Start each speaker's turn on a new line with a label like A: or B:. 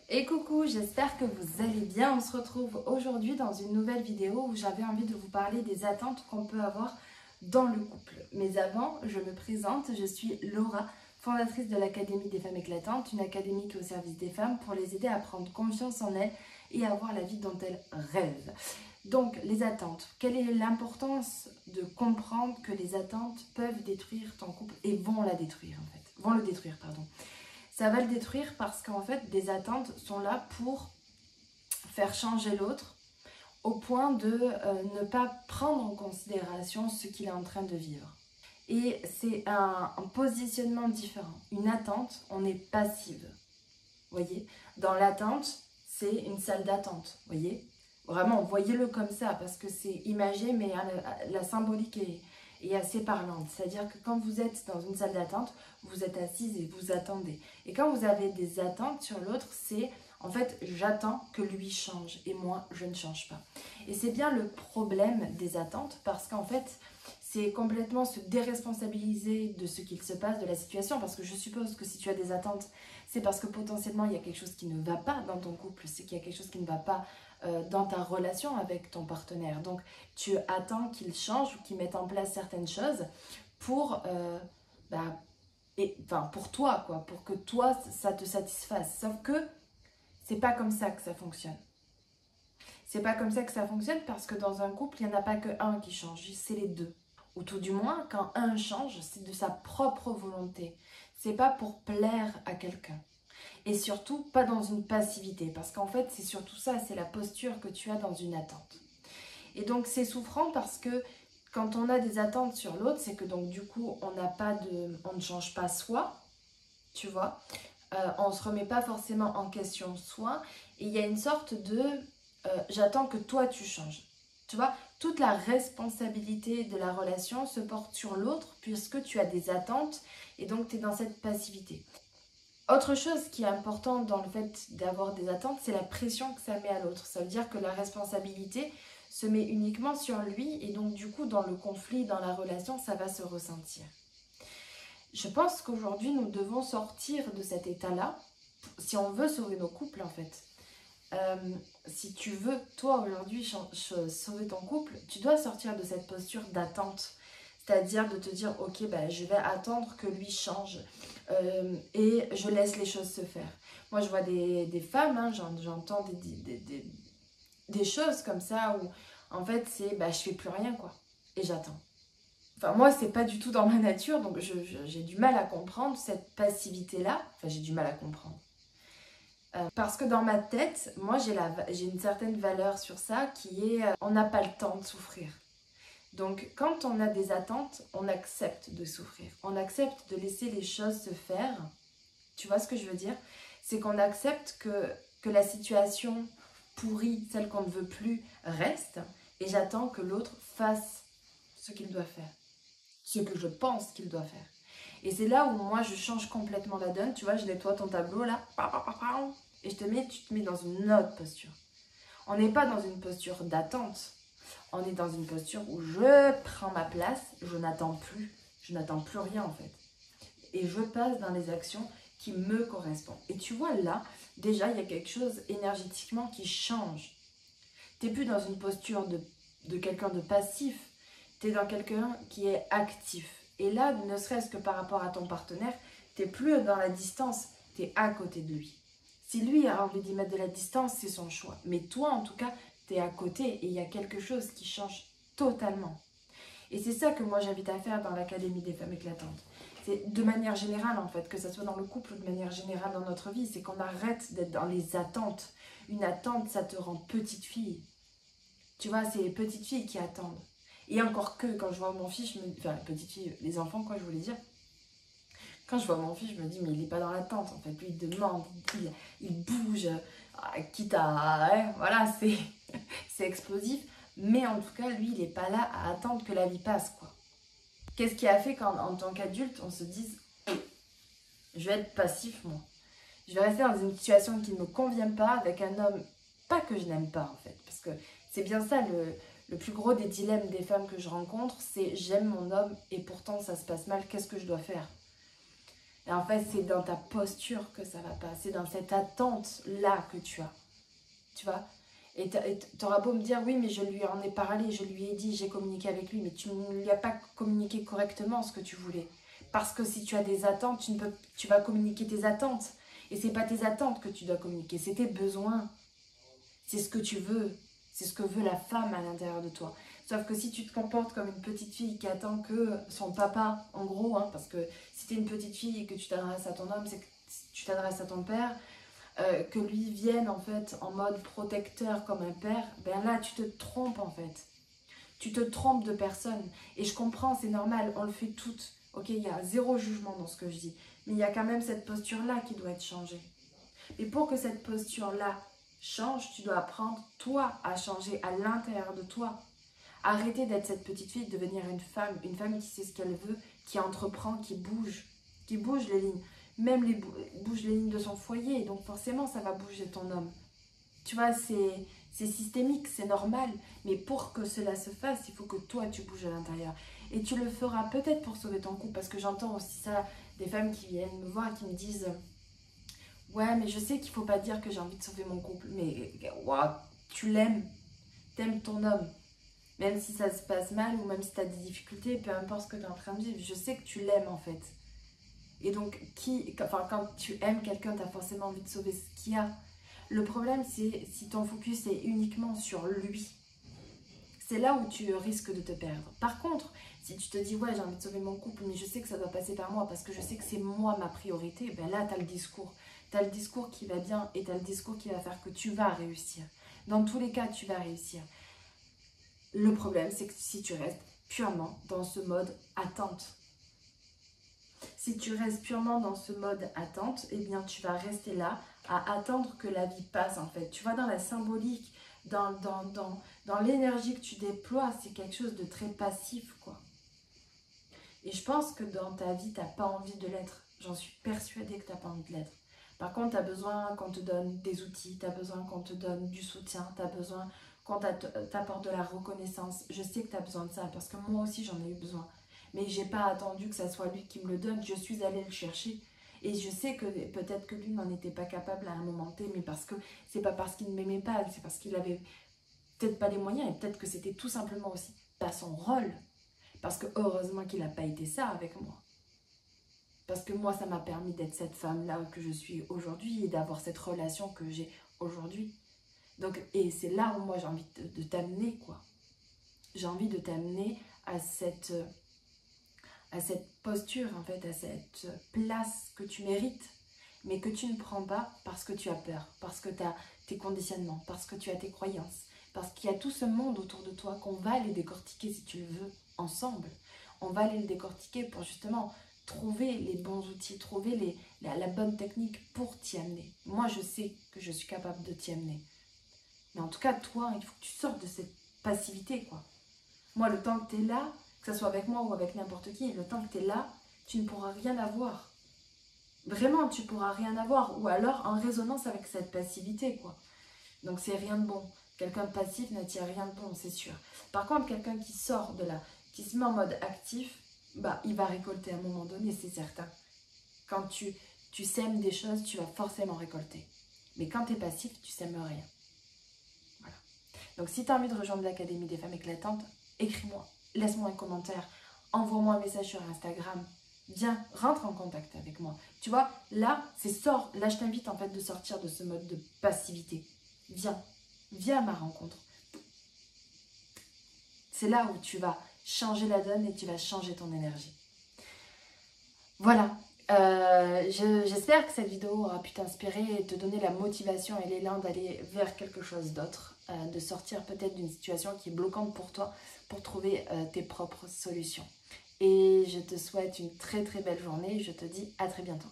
A: Et coucou, j'espère que vous allez bien. On se retrouve aujourd'hui dans une nouvelle vidéo où j'avais envie de vous parler des attentes qu'on peut avoir dans le couple. Mais avant, je me présente, je suis Laura, fondatrice de l'Académie des femmes éclatantes, une académie qui est au service des femmes pour les aider à prendre confiance en elles et à avoir la vie dont elles rêvent. Donc, les attentes. Quelle est l'importance de comprendre que les attentes peuvent détruire ton couple et vont la détruire en fait. Vont le détruire, pardon. Ça va le détruire parce qu'en fait, des attentes sont là pour faire changer l'autre au point de ne pas prendre en considération ce qu'il est en train de vivre. Et c'est un positionnement différent. Une attente, on est passive. Vous voyez, dans l'attente, c'est une salle d'attente. Vous voyez, vraiment, voyez-le comme ça parce que c'est imagé, mais la symbolique est assez parlante. C'est-à-dire que quand vous êtes dans une salle d'attente, vous êtes assise et vous attendez. Et quand vous avez des attentes sur l'autre, c'est en fait, j'attends que lui change et moi, je ne change pas. Et c'est bien le problème des attentes parce qu'en fait, c'est complètement se déresponsabiliser de ce qu'il se passe, de la situation. Parce que je suppose que si tu as des attentes, c'est parce que potentiellement, il y a quelque chose qui ne va pas dans ton couple. C'est qu'il y a quelque chose qui ne va pas dans ta relation avec ton partenaire. Donc, tu attends qu'il change ou qu'il mette en place certaines choses pour, pour toi, quoi. Pour que toi, ça te satisfasse. Sauf que c'est pas comme ça que ça fonctionne. C'est pas comme ça que ça fonctionne parce que dans un couple, il n'y en a pas que un qui change, c'est les deux. Ou tout du moins, quand un change, c'est de sa propre volonté. C'est pas pour plaire à quelqu'un. Et surtout, pas dans une passivité. Parce qu'en fait, c'est surtout ça, c'est la posture que tu as dans une attente. Et donc, c'est souffrant parce que quand on a des attentes sur l'autre, c'est que donc du coup, on ne change pas soi, tu vois. On ne se remet pas forcément en question soi. Et il y a une sorte de j'attends que toi tu changes. Tu vois, toute la responsabilité de la relation se porte sur l'autre puisque tu as des attentes et donc tu es dans cette passivité. Autre chose qui est importante dans le fait d'avoir des attentes, c'est la pression que ça met à l'autre. Ça veut dire que la responsabilité se met uniquement sur lui et donc du coup dans le conflit, dans la relation, ça va se ressentir. Je pense qu'aujourd'hui nous devons sortir de cet état-là si on veut sauver nos couples en fait. Si tu veux, toi aujourd'hui, sauver ton couple, tu dois sortir de cette posture d'attente. C'est-à-dire de te dire, ok, je vais attendre que lui change et je laisse les choses se faire. Moi, je vois des femmes, hein, j'entends des choses comme ça où, en fait, c'est, je fais plus rien, quoi. Et j'attends. Enfin, moi, c'est pas du tout dans ma nature, donc j'ai du mal à comprendre cette passivité-là. Enfin, j'ai du mal à comprendre. Parce que dans ma tête, moi j'ai une certaine valeur sur ça qui est on n'a pas le temps de souffrir. Donc quand on a des attentes, on accepte de souffrir. On accepte de laisser les choses se faire. Tu vois ce que je veux dire? C'est qu'on accepte que la situation pourrie, celle qu'on ne veut plus, reste. Et j'attends que l'autre fasse ce qu'il doit faire. Ce que je pense qu'il doit faire. Et c'est là où moi je change complètement la donne. Tu vois, je nettoie ton tableau là. Et tu te mets dans une autre posture. On n'est pas dans une posture d'attente. On est dans une posture où je prends ma place, je n'attends plus rien en fait. Et je passe dans les actions qui me correspondent. Et tu vois là, déjà il y a quelque chose énergétiquement qui change. Tu n'es plus dans une posture de quelqu'un de passif, tu es dans quelqu'un qui est actif. Et là, ne serait-ce que par rapport à ton partenaire, tu n'es plus dans la distance, tu es à côté de lui. Si lui a envie d'y mettre de la distance, c'est son choix. Mais toi, en tout cas, tu es à côté et il y a quelque chose qui change totalement. Et c'est ça que moi, j'invite à faire dans l'Académie des femmes éclatantes. C'est de manière générale, en fait, que ce soit dans le couple ou de manière générale dans notre vie, c'est qu'on arrête d'être dans les attentes. Une attente, ça te rend petite fille. Tu vois, c'est les petites filles qui attendent. Et encore que, quand je vois mon fils, enfin, petite fille, les enfants, quoi, je voulais dire. Quand je vois mon fils, je me dis, mais il n'est pas dans l'attente, en fait. Lui, il demande, il bouge, quitte à... voilà, c'est explosif. Mais en tout cas, lui, il n'est pas là à attendre que la vie passe, quoi. Qu'est-ce qui a fait qu'en tant qu'adulte, on se dise, je vais être passif, moi. Je vais rester dans une situation qui ne me convient pas, avec un homme, pas que je n'aime pas, en fait. Parce que c'est bien ça, le plus gros des dilemmes des femmes que je rencontre, c'est j'aime mon homme et pourtant ça se passe mal, qu'est-ce que je dois faire? Et en fait, c'est dans ta posture que ça va pas. C'est dans cette attente-là que tu as. Tu vois? Et tu auras beau me dire, oui, mais je lui en ai parlé, je lui ai dit, j'ai communiqué avec lui, mais tu ne lui as pas communiqué correctement ce que tu voulais. Parce que si tu as des attentes, tu vas communiquer tes attentes. Et c'est pas tes attentes que tu dois communiquer, c'est tes besoins. C'est ce que tu veux. C'est ce que veut la femme à l'intérieur de toi. Sauf que si tu te comportes comme une petite fille qui attend que son papa, en gros, hein, parce que si tu es une petite fille et que tu t'adresses à ton homme, c'est que tu t'adresses à ton père, que lui vienne en fait en mode protecteur comme un père, ben là tu te trompes en fait. Tu te trompes de personne. Et je comprends, c'est normal, on le fait toutes. Ok, il y a zéro jugement dans ce que je dis. Mais il y a quand même cette posture-là qui doit être changée. Et pour que cette posture-là change, tu dois apprendre, toi, à changer à l'intérieur de toi. Arrêter d'être cette petite fille, devenir une femme qui sait ce qu'elle veut, qui entreprend, qui bouge les lignes. Même bouge les lignes de son foyer, donc forcément ça va bouger ton homme. Tu vois, c'est systémique, c'est normal, mais pour que cela se fasse, il faut que toi tu bouges à l'intérieur. Et tu le feras peut-être pour sauver ton couple, parce que j'entends aussi ça, des femmes qui viennent me voir, qui me disent « Ouais, mais je sais qu'il ne faut pas dire que j'ai envie de sauver mon couple, mais wow, tu l'aimes, t'aimes ton homme. » Même si ça se passe mal ou même si tu as des difficultés, peu importe ce que tu es en train de vivre, je sais que tu l'aimes en fait. Et donc, quand tu aimes quelqu'un, tu as forcément envie de sauver ce qu'il y a. Le problème, c'est si ton focus est uniquement sur lui. C'est là où tu risques de te perdre. Par contre, si tu te dis, ouais, j'ai envie de sauver mon couple, mais je sais que ça doit passer par moi parce que je sais que c'est moi ma priorité, ben là, tu as le discours. Tu as le discours qui va bien et tu as le discours qui va faire que tu vas réussir. Dans tous les cas, tu vas réussir. Le problème, c'est que si tu restes purement dans ce mode attente, si tu restes purement dans ce mode attente, eh bien tu vas rester là à attendre que la vie passe en fait. Tu vois, dans la symbolique, dans l'énergie que tu déploies, c'est quelque chose de très passif quoi. Et je pense que dans ta vie, tu n'as pas envie de l'être. J'en suis persuadée que tu n'as pas envie de l'être. Par contre, tu as besoin qu'on te donne des outils, tu as besoin qu'on te donne du soutien, tu as besoin qu'on t'apporte de la reconnaissance. Je sais que tu as besoin de ça parce que moi aussi j'en ai eu besoin. Mais j'ai pas attendu que ça soit lui qui me le donne, je suis allée le chercher. Et je sais que peut-être que lui n'en était pas capable à un moment T, mais parce que c'est pas parce qu'il ne m'aimait pas, c'est parce qu'il avait peut-être pas les moyens, et peut-être que c'était tout simplement aussi pas son rôle. Parce que heureusement qu'il n'a pas été ça avec moi. Parce que moi, ça m'a permis d'être cette femme-là que je suis aujourd'hui et d'avoir cette relation que j'ai aujourd'hui. Donc, et c'est là où moi j'ai envie de t'amener, quoi. J'ai envie de t'amener à cette posture, en fait, à cette place que tu mérites, mais que tu ne prends pas parce que tu as peur, parce que tu as tes conditionnements, parce que tu as tes croyances, parce qu'il y a tout ce monde autour de toi qu'on va aller décortiquer si tu le veux, ensemble. On va aller le décortiquer pour justement trouver les bons outils, trouver la bonne technique pour t'y amener. Moi, je sais que je suis capable de t'y amener. Mais en tout cas, toi, il faut que tu sortes de cette passivité, quoi. Moi, le temps que tu es là, que ce soit avec moi ou avec n'importe qui, le temps que tu es là, tu ne pourras rien avoir. Vraiment, tu ne pourras rien avoir. Ou alors en résonance avec cette passivité, quoi. Donc, c'est rien de bon. Quelqu'un de passif n'attire rien de bon, c'est sûr. Par contre, quelqu'un qui sort de là, qui se met en mode actif, bah, il va récolter à un moment donné, c'est certain. Quand tu sèmes des choses, tu vas forcément récolter. Mais quand tu es passif, tu sèmes rien. Voilà. Donc, si tu as envie de rejoindre l'Académie des femmes éclatantes, écris-moi, laisse-moi un commentaire, envoie-moi un message sur Instagram. Viens, rentre en contact avec moi. Tu vois, là, là, je t'invite en fait de sortir de ce mode de passivité. Viens à ma rencontre. C'est là où tu vas changer la donne et tu vas changer ton énergie. Voilà, j'espère que cette vidéo aura pu t'inspirer et te donner la motivation et l'élan d'aller vers quelque chose d'autre, de sortir peut-être d'une situation qui est bloquante pour toi, pour trouver tes propres solutions. Et je te souhaite une très très belle journée et je te dis à très bientôt.